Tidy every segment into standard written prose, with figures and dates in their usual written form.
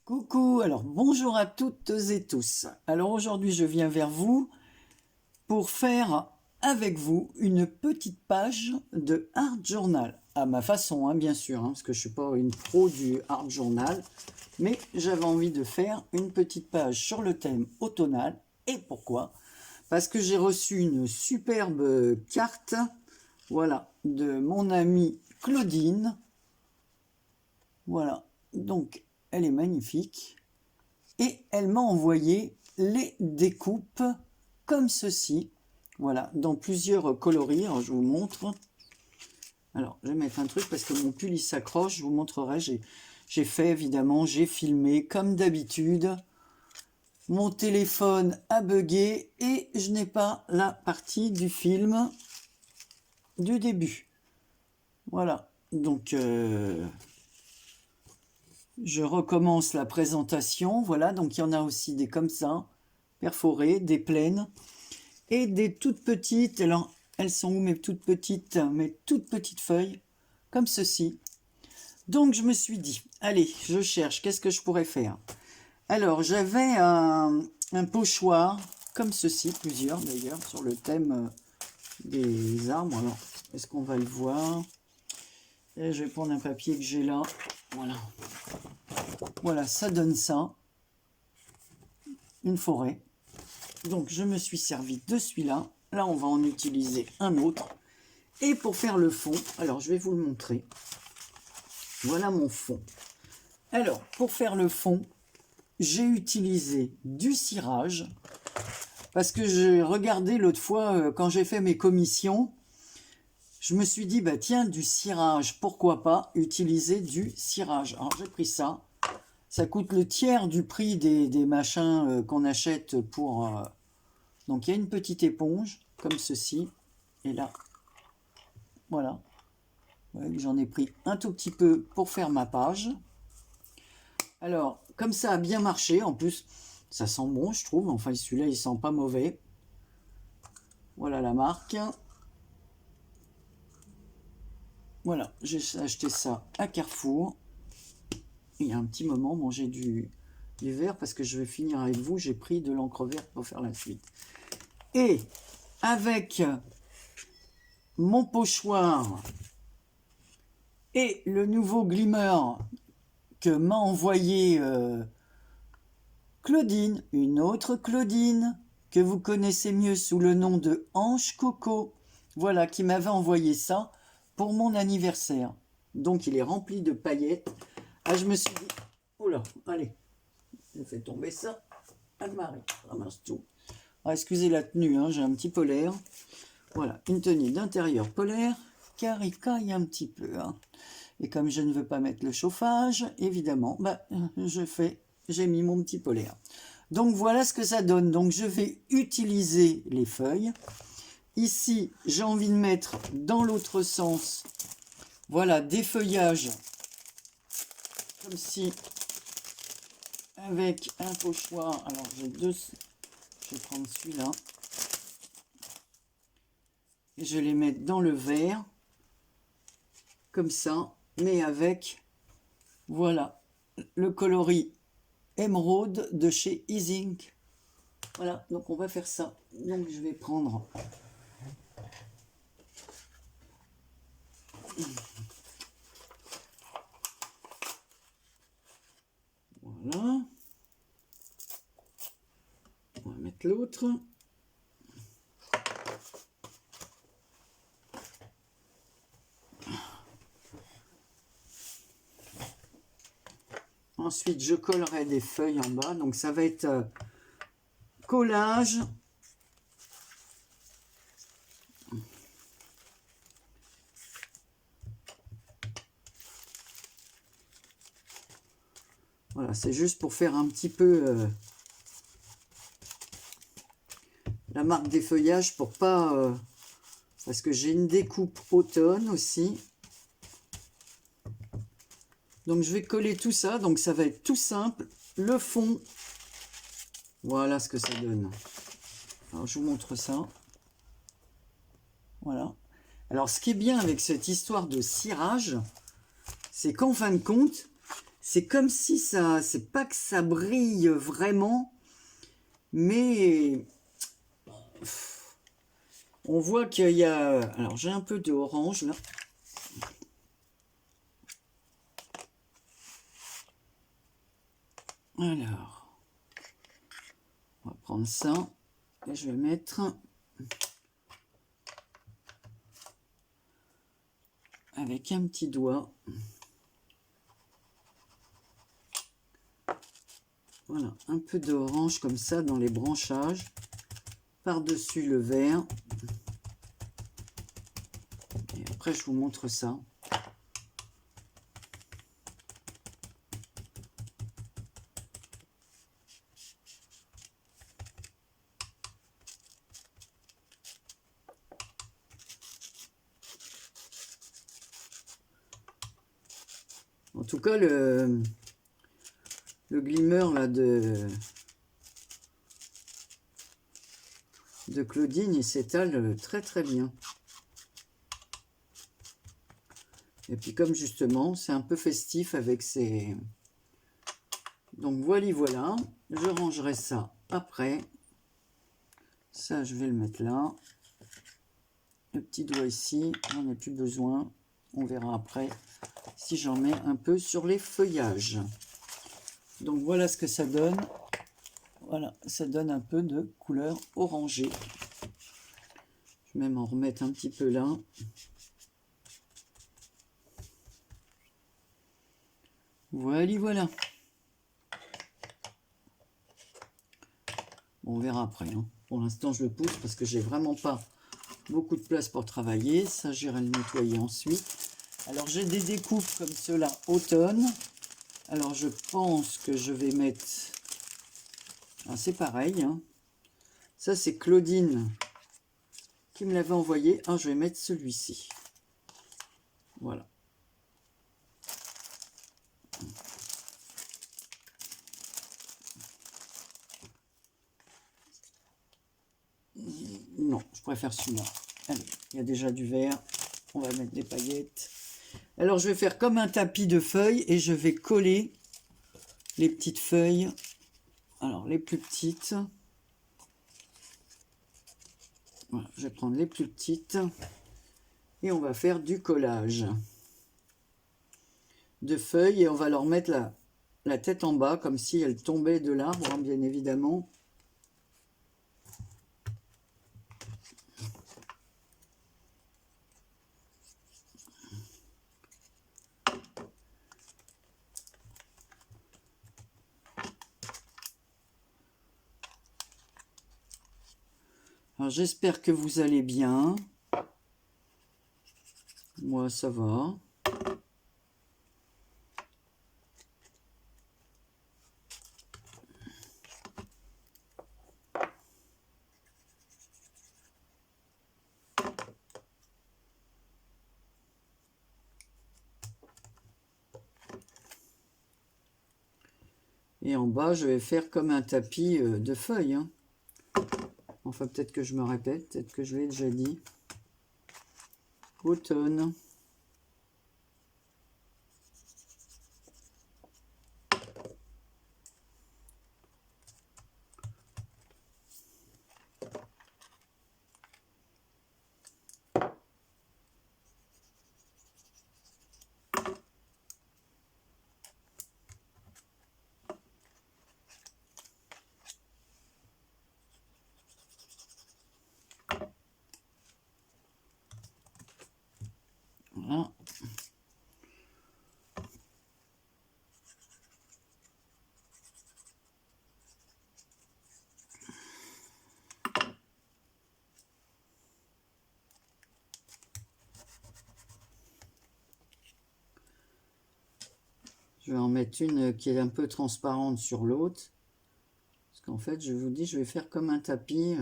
Coucou, alors bonjour à toutes et tous. Alors aujourd'hui je viens vers vous pour faire avec vous une petite page de Art Journal. À ma façon, hein, bien sûr, hein, parce que je ne suis pas une pro du Art Journal, mais j'avais envie de faire une petite page sur le thème automnal. Et pourquoi? Parce que j'ai reçu une superbe carte, voilà, de mon amie Claudine. Voilà, donc elle est magnifique. Et elle m'a envoyé les découpes comme ceci. Voilà, dans plusieurs coloris. Alors, je vous montre. Alors, je vais mettre un truc parce que mon pull, il s'accroche. Je vous montrerai. J'ai fait, évidemment, j'ai filmé comme d'habitude. Mon téléphone a bugué et je n'ai pas la partie du film du début. Voilà, donc je recommence la présentation. Voilà, donc il y en a aussi des comme ça, perforées, des pleines et des toutes petites. Alors, elles sont où mes toutes petites feuilles, comme ceci. Donc, je me suis dit, allez, je cherche, qu'est-ce que je pourrais faire? Alors, j'avais un pochoir, comme ceci, plusieurs d'ailleurs, sur le thème des arbres. Alors, est-ce qu'on va le voir? Et je vais prendre un papier que j'ai là. Voilà. Voilà, ça donne ça. Une forêt. Donc, je me suis servi de celui-là. Là, on va en utiliser un autre. Et pour faire le fond, alors je vais vous le montrer. Voilà mon fond. Alors, pour faire le fond, j'ai utilisé du cirage. Parce que j'ai regardé l'autre fois, quand j'ai fait mes commissions, je me suis dit, bah tiens, du cirage, pourquoi pas utiliser du cirage. Alors, j'ai pris ça. Ça coûte le tiers du prix des machins qu'on achète pour... Donc, il y a une petite éponge, comme ceci. Et là, voilà. J'en ai pris un tout petit peu pour faire ma page. Alors, comme ça a bien marché, en plus, ça sent bon, je trouve. Enfin, celui-là, il sent pas mauvais. Voilà la marque. Voilà, j'ai acheté ça à Carrefour. Il y a un petit moment, bon, j'ai du vert parce que je vais finir avec vous. J'ai pris de l'encre verte pour faire la suite. Et avec mon pochoir et le nouveau glimmer que m'a envoyé Claudine, une autre Claudine, que vous connaissez mieux sous le nom de Ange Coco, voilà, qui m'avait envoyé ça pour mon anniversaire. Donc il est rempli de paillettes. Ah, je me suis dit, oh là, allez, je fais tomber ça. Anne-Marie, ramasse tout. Ah, excusez la tenue, hein, j'ai un petit polaire. Voilà, une tenue d'intérieur polaire, car il caille un petit peu. Hein. Et comme je ne veux pas mettre le chauffage, évidemment, bah, j'ai mis mon petit polaire. Donc voilà ce que ça donne. Donc je vais utiliser les feuilles. Ici, j'ai envie de mettre dans l'autre sens, voilà, des feuillages comme si, avec un pochoir. Alors j'ai deux, je vais prendre celui-là. Et je les mets dans le verre, comme ça, mais avec, voilà, le coloris émeraude de chez Easing. Voilà, donc on va faire ça. Donc je vais prendre voilà. On va mettre l'autre. Ensuite, je collerai des feuilles en bas. Donc ça va être collage. Voilà, c'est juste pour faire un petit peu la marque des feuillages pour pas... parce que j'ai une découpe automne aussi. Donc je vais coller tout ça. Donc ça va être tout simple. Le fond, voilà ce que ça donne. Alors je vous montre ça. Voilà. Alors, ce qui est bien avec cette histoire de cirage, c'est qu'en fin de compte, c'est comme si ça, c'est pas que ça brille vraiment, mais on voit qu'il y a... Alors, j'ai un peu de orange, là. Alors, on va prendre ça, et je vais mettre... avec un petit doigt. Voilà, un peu d'orange comme ça dans les branchages, par-dessus le vert. Et après, je vous montre ça. En tout cas, le glimmer là de Claudine, il s'étale très très bien. Et puis comme justement, c'est un peu festif avec ces... Donc voilà, je rangerai ça après. Ça, je vais le mettre là. Le petit doigt ici, j'en ai plus besoin. On verra après si j'en mets un peu sur les feuillages. Donc voilà ce que ça donne. Voilà, ça donne un peu de couleur orangée. Je vais même en remettre un petit peu là. Voilà. Bon, on verra après. Hein. Pour l'instant, je le pousse parce que j'ai vraiment pas beaucoup de place pour travailler. Ça, j'irai le nettoyer ensuite. Alors, j'ai des découpes comme cela automne. Alors, je pense que je vais mettre... Ah, c'est pareil. Hein. Ça, c'est Claudine qui me l'avait envoyé. Ah, je vais mettre celui-ci. Voilà. Non, je préfère celui-là. Allez, il y a déjà du vert. On va mettre des paillettes. Alors, je vais faire comme un tapis de feuilles et je vais coller les petites feuilles. Alors, les plus petites. Voilà, je vais prendre les plus petites. Et on va faire du collage de feuilles. Et on va leur mettre la tête en bas, comme si elle tombait de l'arbre, hein, bien évidemment. Alors, j'espère que vous allez bien. Moi, ça va. Et en bas, je vais faire comme un tapis de feuilles. Hein. Enfin, peut-être que je me répète, peut-être que je l'ai déjà dit. Automne. Voilà. Je vais en mettre une qui est un peu transparente sur l'autre. Parce qu'en fait, je vous dis, je vais faire comme un tapis.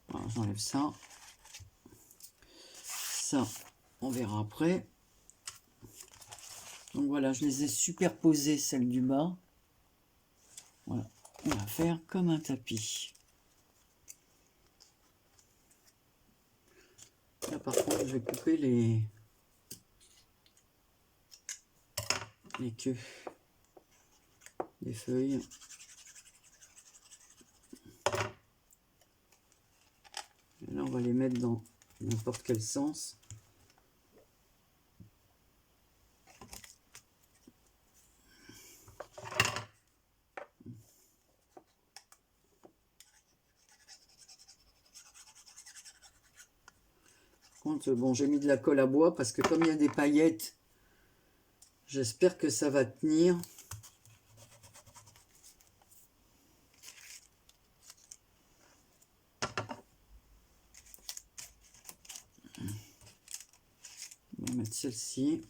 Voilà, j'enlève ça. Ça, on verra après. Donc voilà, je les ai superposées, celles du bas. Voilà, on va faire comme un tapis. Là par contre, je vais couper les queues des feuilles. Et là, on va les mettre dans n'importe quel sens. Bon, j'ai mis de la colle à bois parce que comme il y a des paillettes, j'espère que ça va tenir. On va mettre celle-ci.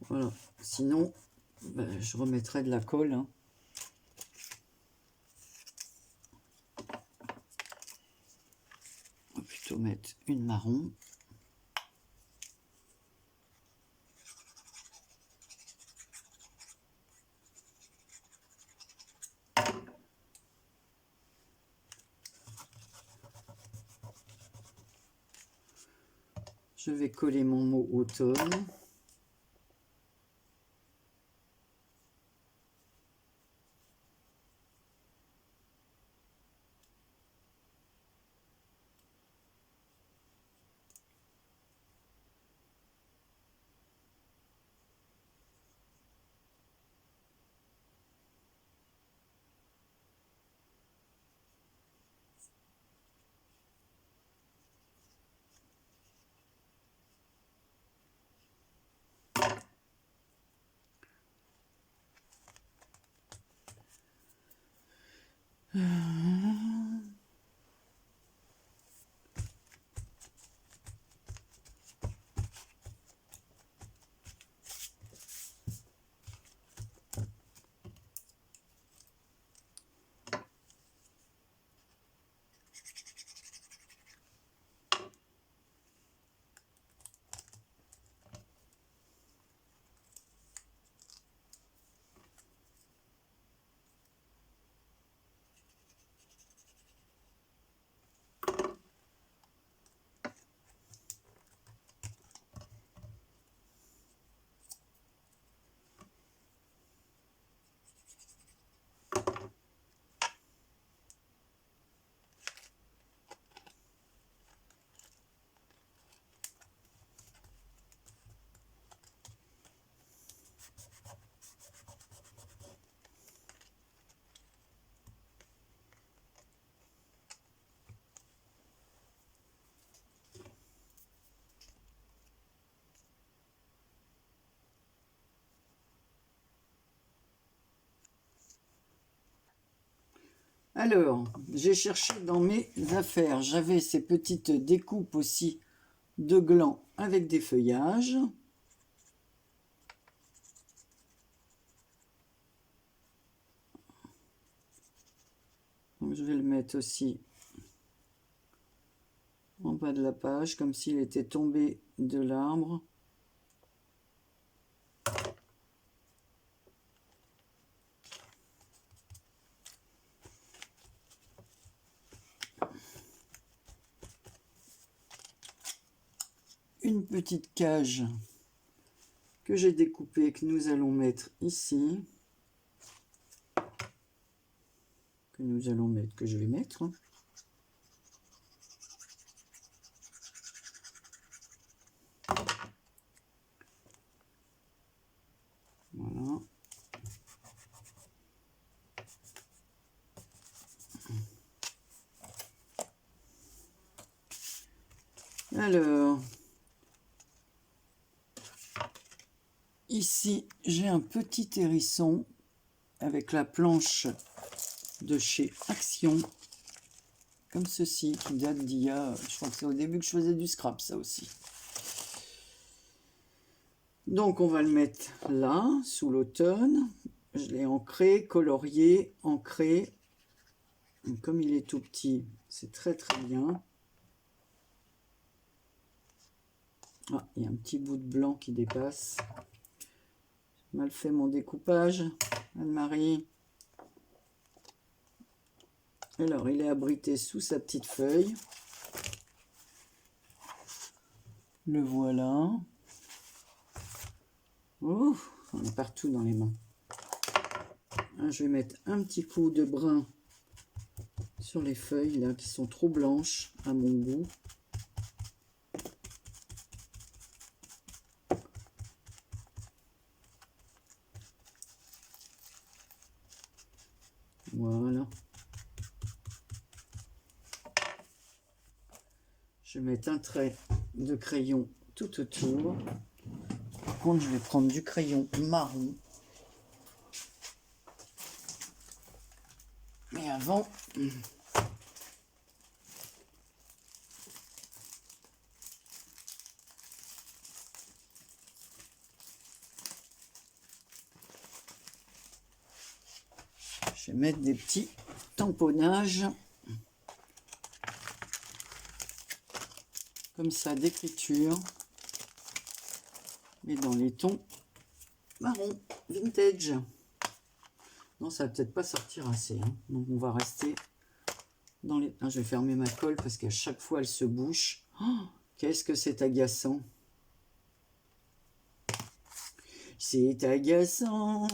Voilà, sinon ben, je remettrai de la colle, hein. On va plutôt mettre une marron. Je vais coller mon mot automne. Alors, j'ai cherché dans mes affaires. J'avais ces petites découpes aussi de glands avec des feuillages. Donc, je vais le mettre aussi en bas de la page, comme s'il était tombé de l'arbre. Une petite cage que j'ai découpée, que nous allons mettre ici. Que je vais mettre. Voilà. Alors, ici, j'ai un petit hérisson avec la planche de chez Action, comme ceci, qui date d'il y a, je crois que c'est au début que je faisais du scrap, ça aussi. Donc, on va le mettre là, sous l'automne. Je l'ai ancré, colorié, ancré. Donc, comme il est tout petit, c'est très très bien. Ah, il y a un petit bout de blanc qui dépasse. J'ai mal fait mon découpage, Anne-Marie. Alors, il est abrité sous sa petite feuille. Le voilà. Oh, on est partout dans les mains. Je vais mettre un petit coup de brun sur les feuilles là qui sont trop blanches à mon goût. Voilà. Je vais mettre un trait de crayon tout autour. Par contre, je vais prendre du crayon marron. Mais avant, je vais mettre des petits tamponnages comme ça d'écriture, mais dans les tons marron vintage. Non, ça va peut-être pas sortir assez, hein. Donc on va rester dans les... Ah, je vais fermer ma colle parce qu'à chaque fois elle se bouche. Oh, qu'est-ce que c'est agaçant! C'est agaçant!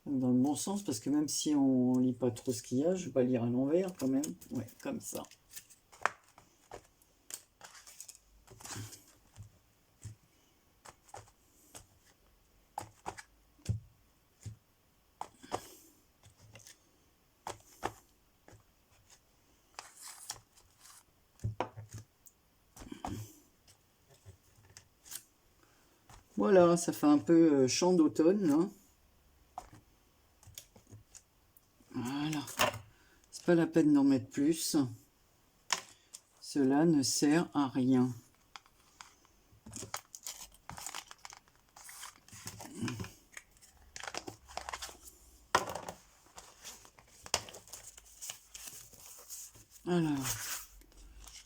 Dans le bon sens, parce que même si on lit pas trop ce qu'il y a, je vais pas lire à l'envers quand même. Ouais, comme ça. Voilà, ça fait un peu chant d'automne, là. Voilà. C'est pas la peine d'en mettre plus. Cela ne sert à rien. Alors,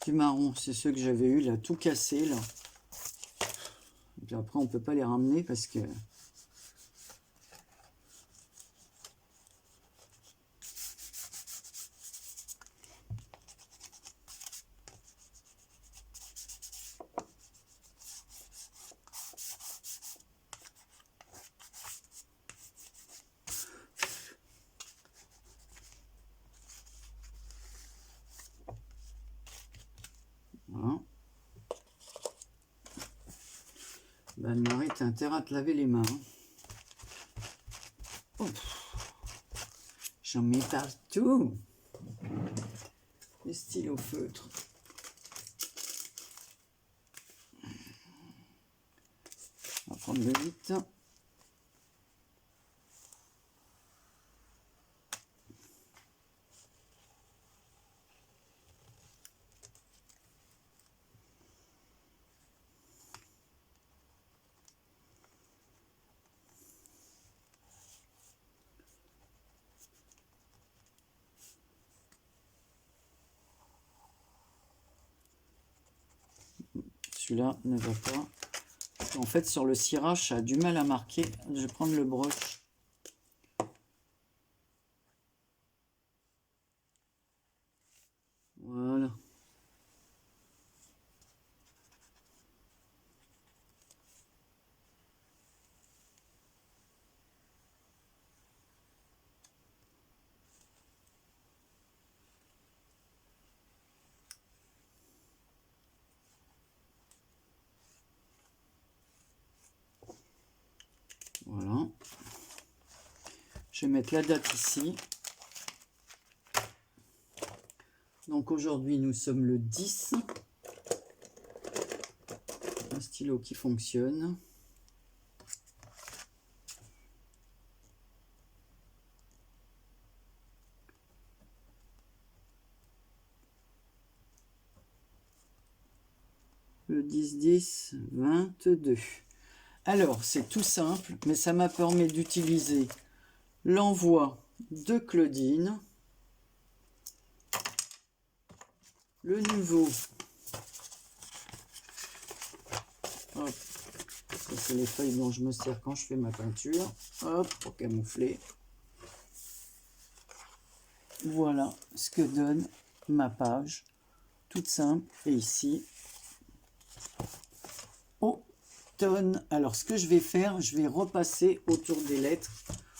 du marron, c'est ceux que j'avais eu là, tout cassé là. Et puis après, on peut pas les ramener parce que... Voilà. Ben, Marie, t'as intérêt à te laver les mains. Oh, j'en mets partout. Les stylos feutres. On va prendre le 8. Celui-là ne va pas. En fait, sur le cirage, ça a du mal à marquer. Je vais prendre le broche. Voilà. Voilà. Je vais mettre la date ici. Donc aujourd'hui, nous sommes le 10. Un stylo qui fonctionne. Le 10-10, 22. Alors, c'est tout simple, mais ça m'a permis d'utiliser l'envoi de Claudine, le nouveau, hop, ça c'est les feuilles dont je me sers quand je fais ma peinture, hop, pour camoufler. Voilà ce que donne ma page, toute simple, et ici, automne. Alors, ce que je vais faire, je vais repasser autour des lettres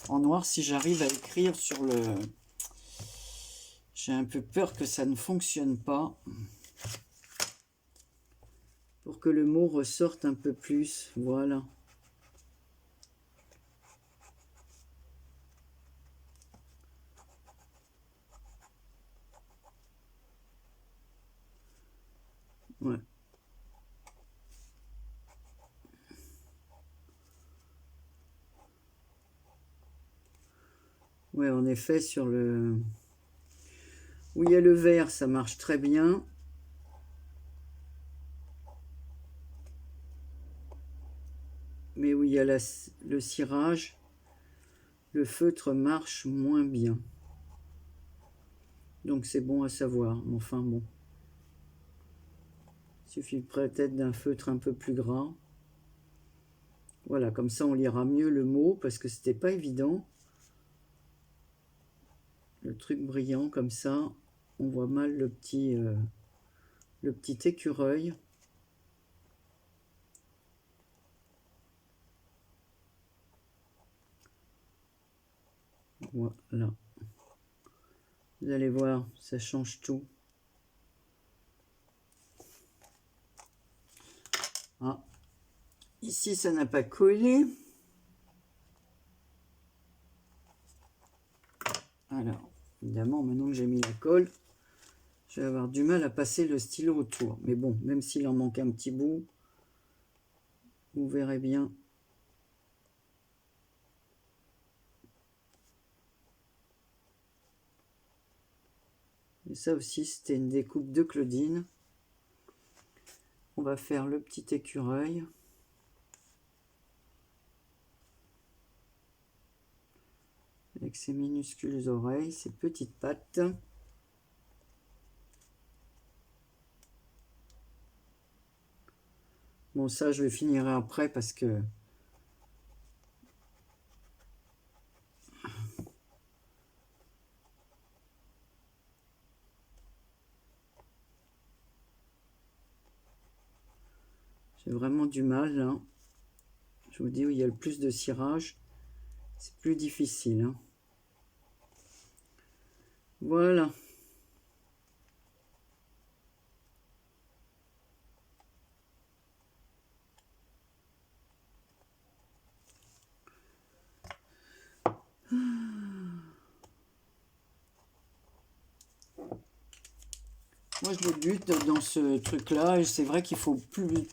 en noir si j'arrive à écrire sur le... J'ai un peu peur que ça ne fonctionne pas. Pour que le mot ressorte un peu plus. Voilà. Ouais. Ouais, en effet, sur le... où il y a le vert, ça marche très bien. Mais où il y a le cirage, le feutre marche moins bien. Donc c'est bon à savoir. Enfin bon. Il suffit peut-être d'un feutre un peu plus gras. Voilà, comme ça on lira mieux le mot, parce que c'était pas évident. Le truc brillant comme ça, on voit mal le petit écureuil. Voilà. Vous allez voir, ça change tout. Ah. Ici, ça n'a pas collé. Alors, évidemment, maintenant que j'ai mis la colle, je vais avoir du mal à passer le stylo autour. Mais bon, même s'il en manque un petit bout, vous verrez bien. Et ça aussi, c'était une découpe de Claudine. On va faire le petit écureuil. Avec ses minuscules oreilles, ses petites pattes. Bon, ça, je le finirai après parce que... j'ai vraiment du mal, là. Je vous dis, où il y a le plus de cirage, c'est plus difficile. Hein. Voilà. Moi, je débute dans ce truc-là, et c'est vrai qu'il faut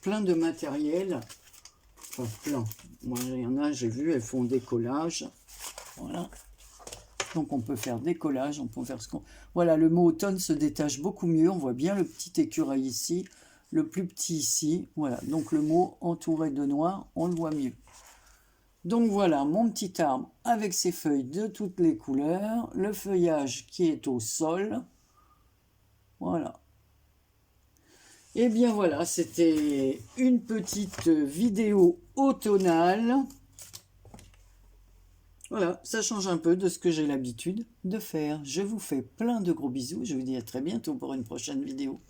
plein de matériel. Enfin, plein. Moi, il y en a, j'ai vu, elles font des collages. Voilà. Donc, on peut faire des collages, on peut faire ce qu'on... Voilà, le mot automne se détache beaucoup mieux. On voit bien le petit écureuil ici, le plus petit ici. Voilà, donc le mot entouré de noir, on le voit mieux. Donc voilà, mon petit arbre avec ses feuilles de toutes les couleurs, le feuillage qui est au sol. Voilà. Et bien voilà, c'était une petite vidéo automnale. Voilà, ça change un peu de ce que j'ai l'habitude de faire. Je vous fais plein de gros bisous. Je vous dis à très bientôt pour une prochaine vidéo.